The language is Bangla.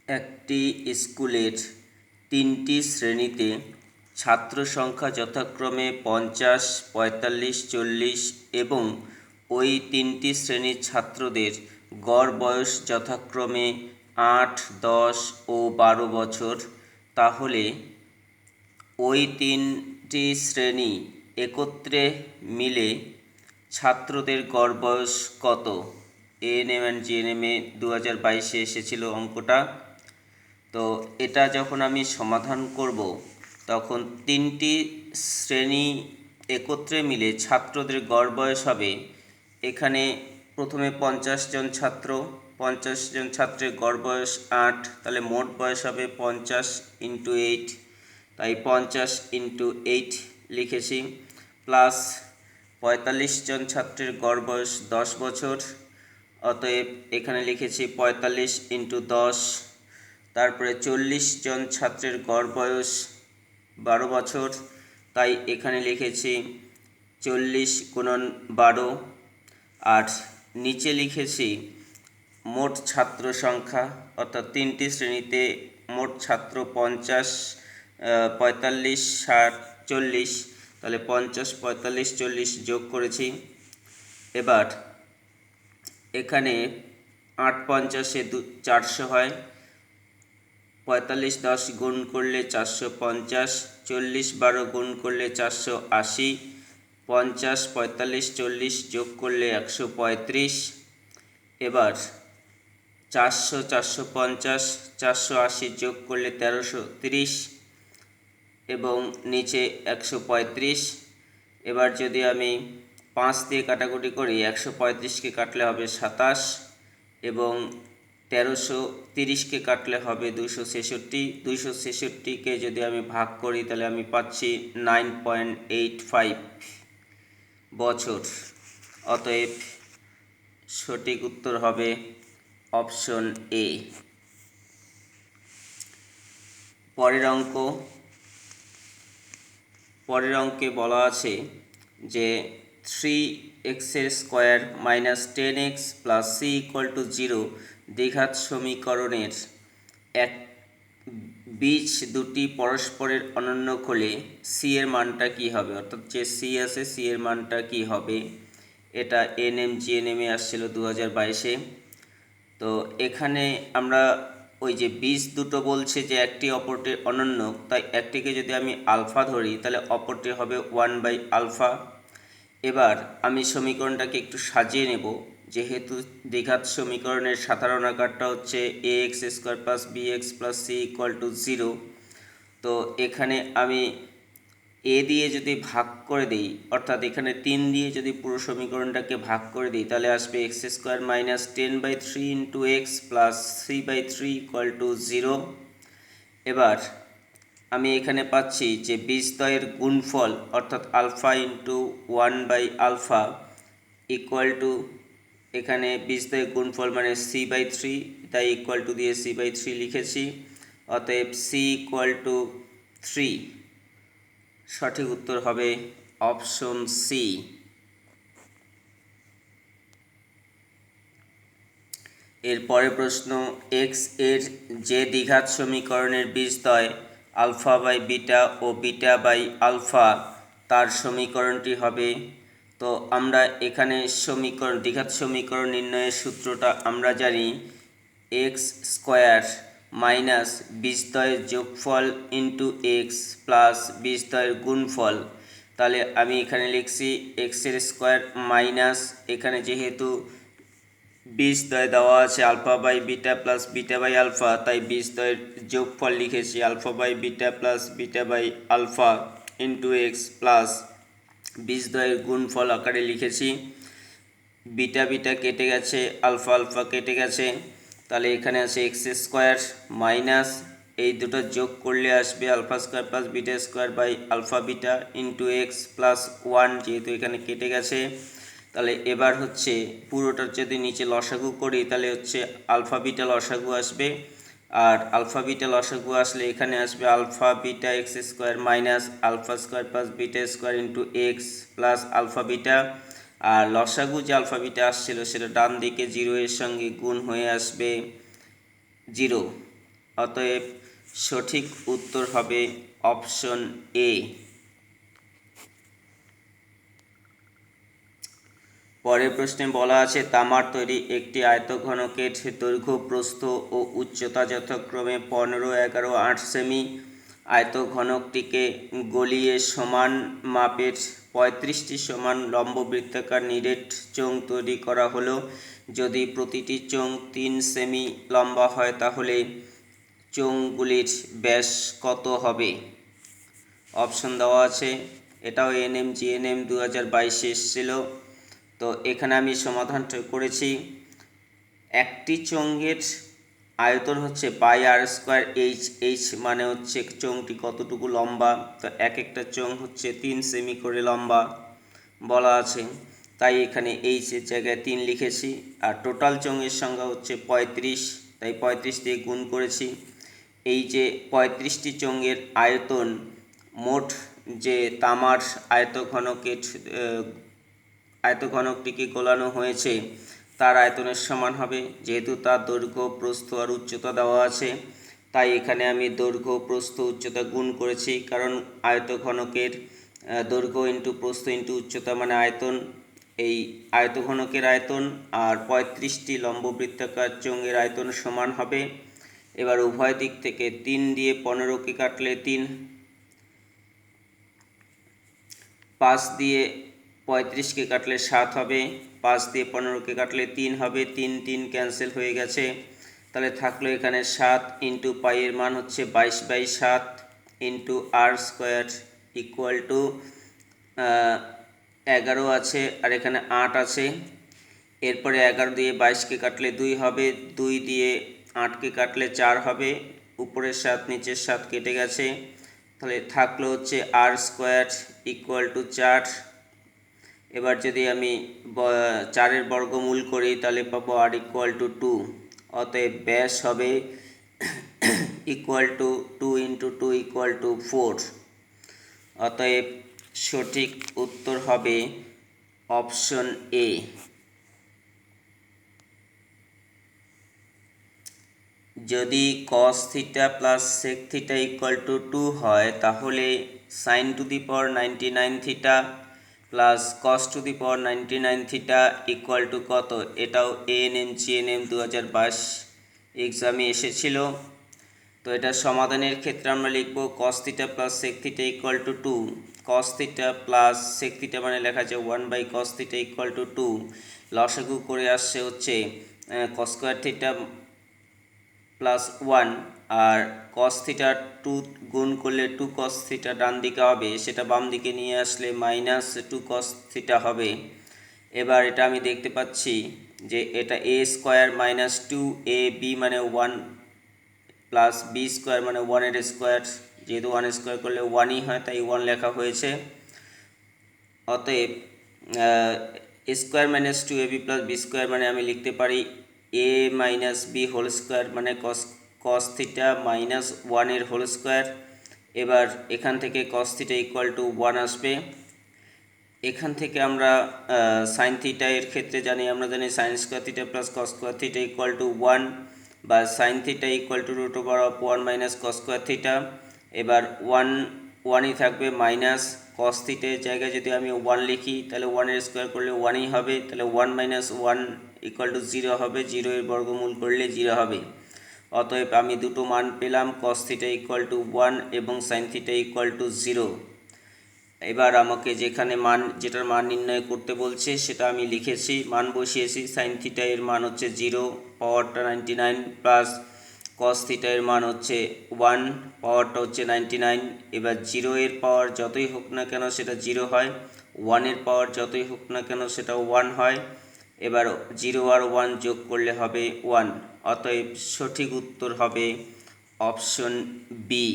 একটি স্কুলের তিনটি শ্রেণীতে ছাত্র সংখ্যা যথাক্রমে 50, 45, 40 এবং ওই তিনটি শ্রেণীর ছাত্রদের গড় বয়স যথাক্রমে 8, 10 ও 12 বছর, তাহলে ওই তিনটি শ্রেণী একত্রে মিলে ছাত্রদের গড় বয়স কত? Anm&Gnm 2022 এসেছিল অঙ্কটা। তো এটা যখন আমি সমাধান করব তখন তিনটি শ্রেণী একত্রে মিলে ছাত্রদের গড় বয়স হবে, এখানে প্রথমে 50 জন ছাত্র, 50 জন ছাত্রের গড় বয়স 8, তাহলে মোট বয়স হবে 50 × 8, তাই 50 × 8 লিখেছি, প্লাস 45 জন ছাত্রের গড় বয়স 10 বছর, অতএব এখানে লিখেছি 45 × 10। তারপরে 40 জন ছাত্রের গড় বয়স 12 বছর, তাই এখানে লিখেছি 40 × 12। আর নিচে লিখেছি মোট ছাত্র সংখ্যা, অর্থাৎ তিনটি শ্রেণীতে মোট ছাত্র 50, 45, 60, 40, তাহলে 50, 45, 40 যোগ করেছি। এবার এখানে 8 50-এ 400 হয়, 45 10 গুণ করলে 450, 40 12 গুণ করলে 480, 50 45 40 যোগ করলে 135। এবার 400 450 480 যোগ করলে 1330 এবং নিচে 135। এবার যদি আমি 5 দিয়ে কাটাকুটি করি, 135কে কাটলে হবে 27 এবং 1330কে কাটলে হবে 266। 266কে যদি আমি ভাগ করি তাহলে আমি পাচ্ছি 9.85 বছর। অতএব সঠিক উত্তর হবে অপশন এ। পরের অঙ্কে বলা আছে যে 3x² - 10x + c = 0 দ্বিঘাত সমীকরণের এক বীজ দুটি পরস্পরের অনন্য হলে সি এর মানটা কি হবে, অর্থাৎ যে সি আছে সি এর মানটা কি হবে। এটা Anm&Gnm আসছিল 2022-এ। তো এখানে আমরা ওই যে বীজ দুটো বলছে যে একটি অপরটির অনন্য, তাই একটিকে যদি আমি আলফা ধরি তাহলে অপরটি হবে 1/α। এবার আমি সমীকরণটাকে একটু সাজিয়ে নেব, যেহেতু দ্বিঘাত সমীকরণের সাধারণ আকারটা হচ্ছে ax² + bx + c = 0। তো এখানে আমি এ দিয়ে যদি ভাগ করে দিই, অর্থাৎ এখানে 3 দিয়ে যদি পুরো সমীকরণটাকে ভাগ করে দিই তাহলে আসবে x² - 10/3 × x + c/3 = 0। এবার আমি এখানে পাচ্ছি যে বীজদ্বয়ের গুণফল, অর্থাৎ আলফা × 1/α এখানে বীজদ্বয়ের গুণফল মানে c/3, তাই ইকুয়াল টু দিয়ে c/3 লিখেছি। অতএব c = 3। সঠিক উত্তর হবে অপশন সি। এর পরের প্রশ্ন, এক্স এর যে দ্বিঘাত সমীকরণের বীজদ্বয় α/β ও β/α, তার সমীকরণটি হবে। তো আমরা এখানে দ্বিঘাত সমীকরণ নির্ণয়ের সূত্রটা আমরা জানি, x² মাইনাস বীজদ্বয়ের যোগফল × x প্লাস বীজদ্বয়ের গুণফল। তাহলে আমি এখানে লিখছি x² মাইনাস, এখানে যেহেতু বীজদ্বয় দেওয়া আছে α/β প্লাস β/α, তাই বীজদ্বয়ের যোগফল লিখেছি α/β প্লাস β/α × x প্লাস বীজদ্বয়ের গুণফল আকারে লিখেছি। বিটা বিটা কেটে গেছে, আলফা আলফা কেটে গেছে, তাহলে এখানে আছে x² মাইনাস এই দুটো যোগ করলে আসবে α² প্লাস β² / α/β × x প্লাস 1, যেহেতু এখানে কেটে গেছে। তাহলে এবার হচ্ছে পুরোটার যদি নিচে লসাগু করি তাহলে হচ্ছে আলফা বিটা লসাগু আসবে, আর আলফা বিটা লসাগু আসলে এখানে আসবে α/β x² minus α² plus β² × x plus α/β, আর লসাগু যে α/β আসছিল সেটা ডান দিকে 0 এর সঙ্গে গুণ হয়ে আসবে 0। অতএব সঠিক উত্তর হবে অপশন এ। পরের প্রশ্নে বলা আছে তামার তৈরি একটি আয়তঘনকের দৈর্ঘ্য প্রস্থ ও উচ্চতা যথাক্রমে 15, 11, 8 সেমি। আয়তঘনকটিকে গলিয়ে সমান মাপের 35টি সমান লম্ববৃত্তাকার নিরেট চোঙ তৈরি করা হলো। যদি প্রতিটি চোঙ 3 সেমি লম্বা হয় তাহলে চোঙগুলির ব্যাস কত হবে? অপশন দেওয়া আছে। এটাও Anm&Gnm 2022 এসেছিল। তো এখানে আমি সমাধানটা করেছি। একটি চোঙের আয়তন হচ্ছে পাই আর স্কোয়ার এইচ। এইচ মানে হচ্ছে চোঙটি কতটুকু লম্বা। তো এক একটা চোঙ হচ্ছে 3 সেমি করে লম্বা বলা আছে, তাই এখানে এইচের জায়গায় 3 লিখেছি। আর টোটাল চোঙের সংখ্যা হচ্ছে 35, তাই 35 দিয়ে গুণ করেছি। এই যে 35টি চোঙের আয়তন, মোট যে তামার আয়তঘনকটিকে গোলানো হয়েছে তার আয়তনের সমান হবে। যেহেতু তার দৈর্ঘ্য প্রস্থ আর উচ্চতা দেওয়া আছে, তাই এখানে আমি দৈর্ঘ্য প্রস্থ উচ্চতা গুণ করেছি, কারণ আয়তঘনকের দৈর্ঘ্য ইন্টু প্রস্থ ইন্টু উচ্চতা মানে আয়তন। এই আয়তঘনকের আয়তন আর 35টি লম্ববৃত্তাকার চোঙের আয়তন সমান হবে। এবার উভয় দিক থেকে 3 দিয়ে 15কে কাটলে 3, 5 দিয়ে 35কে কাটলে 7 হবে, 5 দিয়ে 15কে কাটলে 3 হবে, 3 3 ক্যান্সেল হয়ে গেছে। তাহলে থাকলো এখানে 7 ইন্টু পাইয়ের মান হচ্ছে 22/7 into r square equal to 11 আছে আর এখানে 8 আছে। এরপরে 11 দিয়ে 22কে কাটলে 2 হবে, 2 দিয়ে 8কে কাটলে 4 হবে, উপরের 7 নিচের 7 কেটে গেছে। তাহলে থাকলো হচ্ছে আর স্কোয়ার ইকুয়াল টু 4। এবার যদি আমি 4-এর বর্গমূল করি তাহলে পাবো আর ইকুয়াল টু 2। অতএব ব্যাস হবে equal to 2 into 2 equal to 4। অতএব সঠিক উত্তর হবে অপশন এ। যদি cos theta plus sec theta equal two 2 হয় তাহলে sin to the power 99 theta plus cos to the power 99 theta equal two কত? এটাও Anm&Gnm 2022 এক্সামে এসেছিল। তো এটা সমাধানের ক্ষেত্রে আমরা লিখব cos theta plus sec theta equal two 2। cos theta plus sec theta মানে লেখা আছে 1/cos থিটা ইকুয়াল টু 2। লসাগু করে আসছে হচ্ছে cos স্কোয়ার থিটা প্লাস 1 আর cos থিটা 2 গুণ করলে 2 cos থিটা ডান দিকে হবে, সেটা বাম দিকে নিয়ে আসলে মাইনাস 2 cos থিটা হবে। এবার এটা আমি দেখতে পাচ্ছি যে এটা a স্কোয়ার মাইনাস 2ab মানে 1 প্লাস b স্কোয়ার মানে 1 এর স্কোয়ার, যেহেতু 1 স্কোয়ার করলে 1ই হয় তাই 1 লেখা হয়েছে। অতএব square minus 2ab plus b square মানে আমি লিখতে পারি a minus b whole square মানে cos থিটা মাইনাস 1 এর হোল স্কোয়ার। এবার এখান থেকে cos থিটা ইকুয়াল টু 1 আসবে। এখান থেকে আমরা সাইন থিটা এর ক্ষেত্রে আমরা জানি sine square theta plus cos square theta equal to 1 বা sine theta equal to root over of 1 minus cos square theta. এবার 1ই থাকবে মাইনাস cos থিটার জায়গায় যদি আমি 1 লিখি তাহলে 1 এর স্কোয়ার করলে 1ই হবে, তাহলে 1 মাইনাস 1 ইকুয়াল টু 0 হবে, 0 এর বর্গমূল করলে 0 হবে। অতএব আমি দুটো মান পেলাম, cos থিটা ইকুয়াল টু 1 এবং sin থিটা ইকুয়াল টু 0। এবার আমাকে যেটার মান নির্ণয় করতে বলছে সেটা আমি লিখেছি, মান বসিয়েছি। sin থিটা এর মান হচ্ছে 0, পাওয়ারটা 99, প্লাস cos থিটা এর মান হচ্ছে 1, পাওয়ারটা হচ্ছে 99। এবার 0 এর পাওয়ার যতই হোক না কেন সেটা 0 হয়, 1 এর পাওয়ার যতই হোক না কেন সেটা 1 হয়। এবার 0 আর 1 যোগ করলে হবে 1। অতএব সঠিক উত্তর হবে অপশন বি।